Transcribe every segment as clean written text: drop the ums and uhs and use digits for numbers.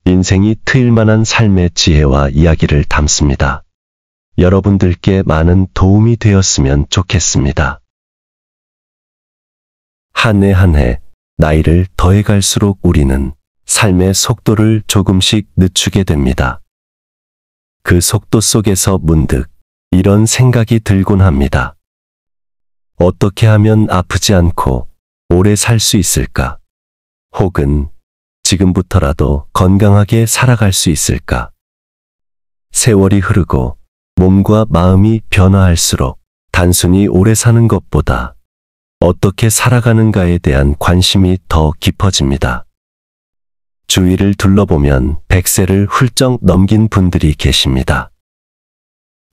인생이 트일 만한 삶의 지혜와 이야기를 담습니다. 여러분들께 많은 도움이 되었으면 좋겠습니다. 한 해 한 해 나이를 더해갈수록 우리는 삶의 속도를 조금씩 늦추게 됩니다. 그 속도 속에서 문득 이런 생각이 들곤 합니다. 어떻게 하면 아프지 않고 오래 살 수 있을까? 혹은 지금부터라도 건강하게 살아갈 수 있을까? 세월이 흐르고 몸과 마음이 변화할수록 단순히 오래 사는 것보다 어떻게 살아가는가에 대한 관심이 더 깊어집니다. 주위를 둘러보면 100세를 훌쩍 넘긴 분들이 계십니다.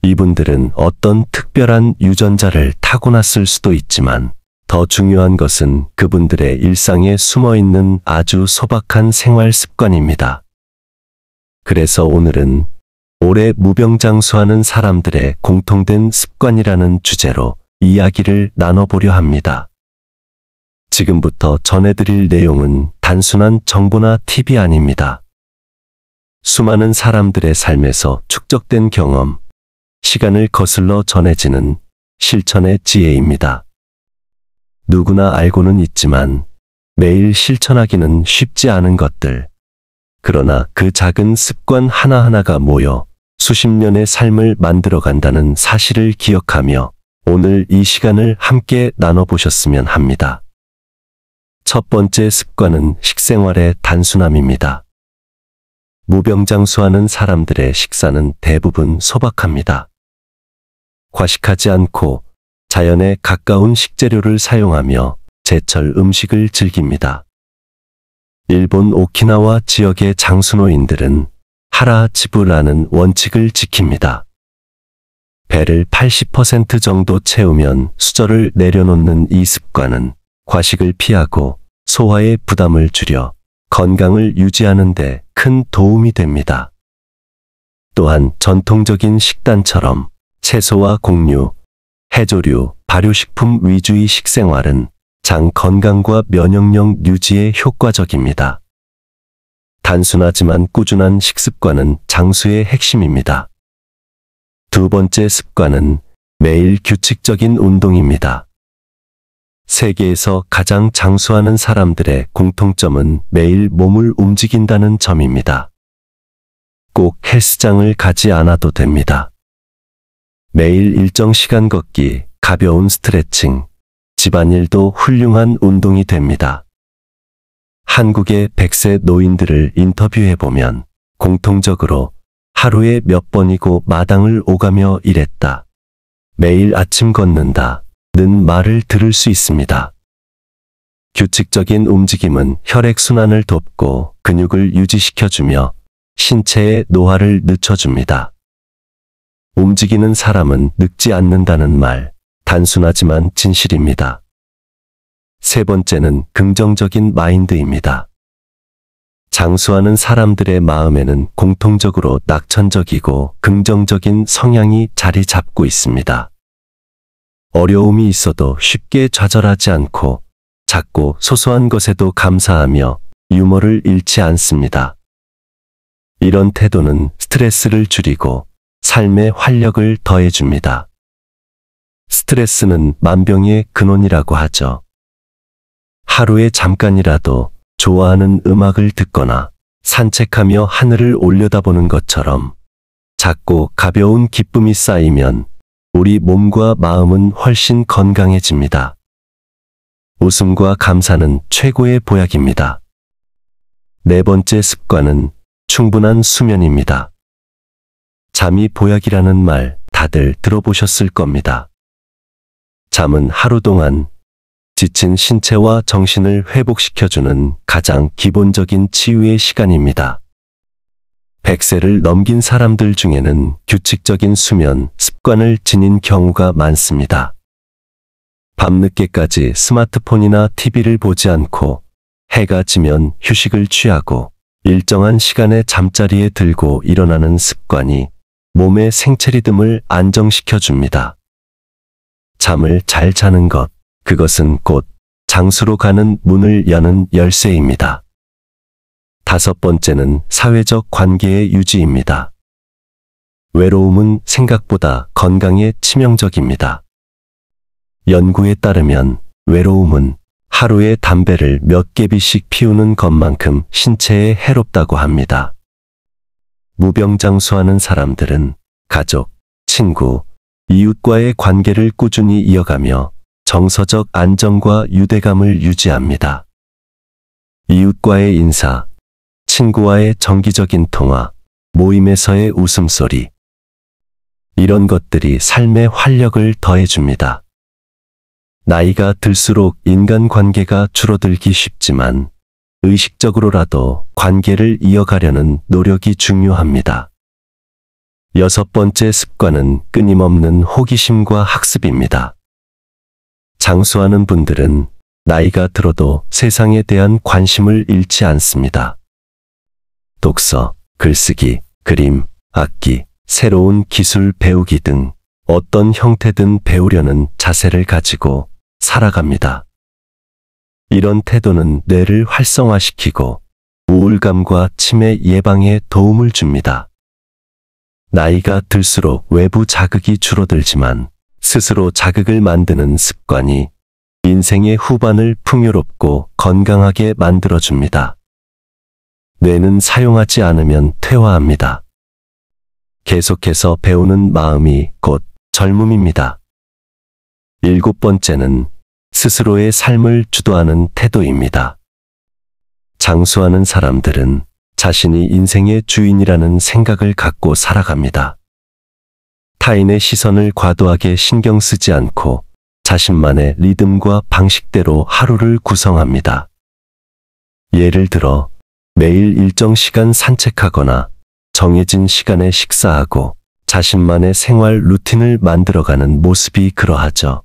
이분들은 어떤 특별한 유전자를 타고났을 수도 있지만 더 중요한 것은 그분들의 일상에 숨어있는 아주 소박한 생활 습관입니다. 그래서 오늘은 오래 무병장수하는 사람들의 공통된 습관이라는 주제로 이야기를 나눠보려 합니다. 지금부터 전해드릴 내용은 단순한 정보나 팁이 아닙니다. 수많은 사람들의 삶에서 축적된 경험, 시간을 거슬러 전해지는 실천의 지혜입니다. 누구나 알고는 있지만 매일 실천하기는 쉽지 않은 것들. 그러나 그 작은 습관 하나하나가 모여 수십 년의 삶을 만들어간다는 사실을 기억하며 오늘 이 시간을 함께 나눠보셨으면 합니다. 첫 번째 습관은 식생활의 단순함입니다. 무병장수하는 사람들의 식사는 대부분 소박합니다. 과식하지 않고 자연에 가까운 식재료를 사용하며 제철 음식을 즐깁니다. 일본 오키나와 지역의 장수노인들은 하라하치부라는 원칙을 지킵니다. 배를 80% 정도 채우면 수저를 내려놓는 이 습관은 과식을 피하고 소화의 부담을 줄여 건강을 유지하는 데 큰 도움이 됩니다. 또한 전통적인 식단처럼 채소와 곡류, 해조류, 발효식품 위주의 식생활은 장 건강과 면역력 유지에 효과적입니다. 단순하지만 꾸준한 식습관은 장수의 핵심입니다. 두 번째 습관은 매일 규칙적인 운동입니다. 세계에서 가장 장수하는 사람들의 공통점은 매일 몸을 움직인다는 점입니다. 꼭 헬스장을 가지 않아도 됩니다. 매일 일정 시간 걷기, 가벼운 스트레칭, 집안일도 훌륭한 운동이 됩니다. 한국의 100세 노인들을 인터뷰해보면 공통적으로 하루에 몇 번이고 마당을 오가며 일했다. 매일 아침 걷는다. 는 말을 들을 수 있습니다. 규칙적인 움직임은 혈액순환을 돕고 근육을 유지시켜주며 신체의 노화를 늦춰줍니다. 움직이는 사람은 늙지 않는다는 말, 단순하지만 진실입니다. 세 번째는 긍정적인 마인드입니다. 장수하는 사람들의 마음에는 공통적으로 낙천적이고 긍정적인 성향이 자리 잡고 있습니다. 어려움이 있어도 쉽게 좌절하지 않고 작고 소소한 것에도 감사하며 유머를 잃지 않습니다. 이런 태도는 스트레스를 줄이고 삶의 활력을 더해줍니다. 스트레스는 만병의 근원이라고 하죠. 하루에 잠깐이라도 좋아하는 음악을 듣거나 산책하며 하늘을 올려다보는 것처럼 작고 가벼운 기쁨이 쌓이면 우리 몸과 마음은 훨씬 건강해집니다. 웃음과 감사는 최고의 보약입니다. 네 번째 습관은 충분한 수면입니다. 잠이 보약이라는 말 다들 들어보셨을 겁니다. 잠은 하루 동안 지친 신체와 정신을 회복시켜주는 가장 기본적인 치유의 시간입니다. 100세를 넘긴 사람들 중에는 규칙적인 수면 습관을 지닌 경우가 많습니다. 밤늦게까지 스마트폰이나 TV를 보지 않고 해가 지면 휴식을 취하고 일정한 시간에 잠자리에 들고 일어나는 습관이 몸의 생체 리듬을 안정시켜 줍니다. 잠을 잘 자는 것, 그것은 곧 장수로 가는 문을 여는 열쇠입니다. 5번째는 사회적 관계의 유지입니다. 외로움은 생각보다 건강에 치명적입니다. 연구에 따르면 외로움은 하루에 담배를 몇 개비씩 피우는 것만큼 신체에 해롭다고 합니다. 무병장수하는 사람들은 가족, 친구, 이웃과의 관계를 꾸준히 이어가며 정서적 안정과 유대감을 유지합니다. 이웃과의 인사, 친구와의 정기적인 통화, 모임에서의 웃음소리. 이런 것들이 삶의 활력을 더해줍니다. 나이가 들수록 인간관계가 줄어들기 쉽지만 의식적으로라도 관계를 이어가려는 노력이 중요합니다. 6번째 습관은 끊임없는 호기심과 학습입니다. 장수하는 분들은 나이가 들어도 세상에 대한 관심을 잃지 않습니다. 독서, 글쓰기, 그림, 악기, 새로운 기술 배우기 등 어떤 형태든 배우려는 자세를 가지고 살아갑니다. 이런 태도는 뇌를 활성화시키고 우울감과 치매 예방에 도움을 줍니다. 나이가 들수록 외부 자극이 줄어들지만 스스로 자극을 만드는 습관이 인생의 후반을 풍요롭고 건강하게 만들어줍니다. 뇌는 사용하지 않으면 퇴화합니다. 계속해서 배우는 마음이 곧 젊음입니다. 7번째는 스스로의 삶을 주도하는 태도입니다. 장수하는 사람들은 자신이 인생의 주인이라는 생각을 갖고 살아갑니다. 타인의 시선을 과도하게 신경 쓰지 않고 자신만의 리듬과 방식대로 하루를 구성합니다. 예를 들어 매일 일정 시간 산책하거나 정해진 시간에 식사하고 자신만의 생활 루틴을 만들어가는 모습이 그러하죠.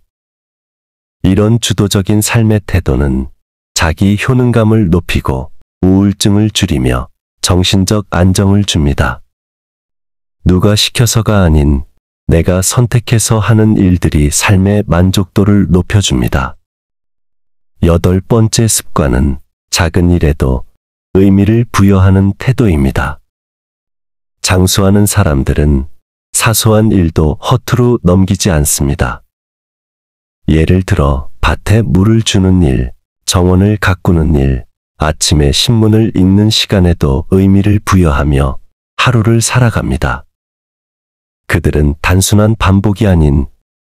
이런 주도적인 삶의 태도는 자기 효능감을 높이고 우울증을 줄이며 정신적 안정을 줍니다. 누가 시켜서가 아닌 내가 선택해서 하는 일들이 삶의 만족도를 높여줍니다. 8번째 습관은 작은 일에도 의미를 부여하는 태도입니다. 장수하는 사람들은 사소한 일도 허투루 넘기지 않습니다. 예를 들어 밭에 물을 주는 일, 정원을 가꾸는 일, 아침에 신문을 읽는 시간에도 의미를 부여하며 하루를 살아갑니다. 그들은 단순한 반복이 아닌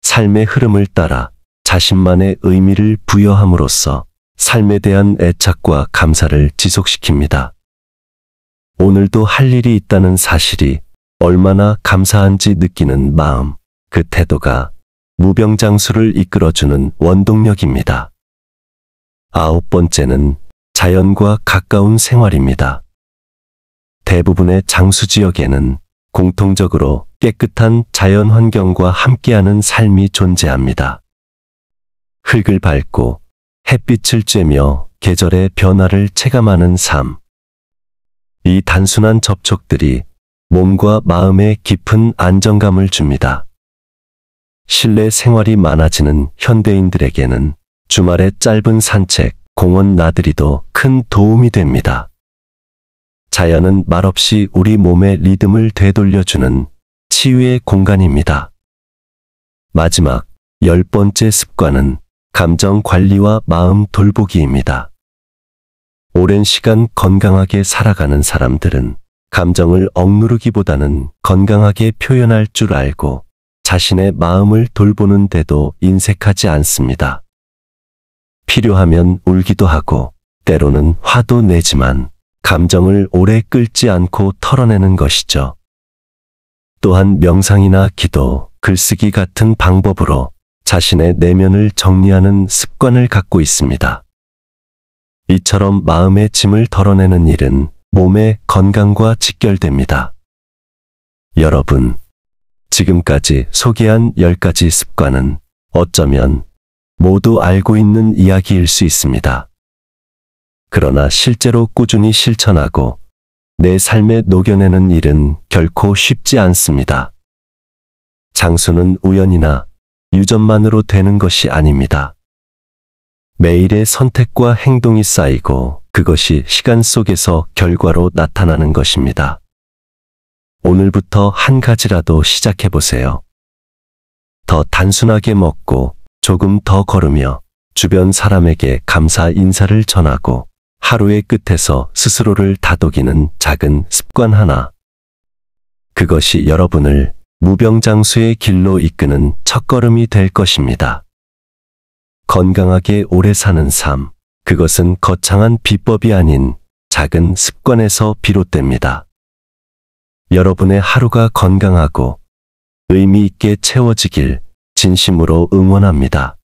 삶의 흐름을 따라 자신만의 의미를 부여함으로써 삶에 대한 애착과 감사를 지속시킵니다. 오늘도 할 일이 있다는 사실이 얼마나 감사한지 느끼는 마음, 그 태도가 무병장수를 이끌어주는 원동력입니다. 9번째는 자연과 가까운 생활입니다. 대부분의 장수 지역에는 공통적으로 깨끗한 자연 환경과 함께하는 삶이 존재합니다. 흙을 밟고 햇빛을 쬐며 계절의 변화를 체감하는 삶. 이 단순한 접촉들이 몸과 마음에 깊은 안정감을 줍니다. 실내 생활이 많아지는 현대인들에게는 주말의 짧은 산책, 공원 나들이도 큰 도움이 됩니다. 자연은 말없이 우리 몸의 리듬을 되돌려주는 치유의 공간입니다. 마지막 10번째 습관은 감정 관리와 마음 돌보기입니다. 오랜 시간 건강하게 살아가는 사람들은 감정을 억누르기보다는 건강하게 표현할 줄 알고 자신의 마음을 돌보는 데도 인색하지 않습니다. 필요하면 울기도 하고 때로는 화도 내지만 감정을 오래 끌지 않고 털어내는 것이죠. 또한 명상이나 기도, 글쓰기 같은 방법으로 자신의 내면을 정리하는 습관을 갖고 있습니다. 이처럼 마음의 짐을 덜어내는 일은 몸의 건강과 직결됩니다. 여러분, 지금까지 소개한 10가지 습관은 어쩌면 모두 알고 있는 이야기일 수 있습니다. 그러나 실제로 꾸준히 실천하고 내 삶에 녹여내는 일은 결코 쉽지 않습니다. 장수는 우연이나 유전만으로 되는 것이 아닙니다. 매일의 선택과 행동이 쌓이고 그것이 시간 속에서 결과로 나타나는 것입니다. 오늘부터 한 가지라도 시작해 보세요. 더 단순하게 먹고 조금 더 걸으며 주변 사람에게 감사 인사를 전하고 하루의 끝에서 스스로를 다독이는 작은 습관 하나. 그것이 여러분을 무병장수의 길로 이끄는 첫걸음이 될 것입니다. 건강하게 오래 사는 삶, 그것은 거창한 비법이 아닌 작은 습관에서 비롯됩니다. 여러분의 하루가 건강하고 의미 있게 채워지길 진심으로 응원합니다.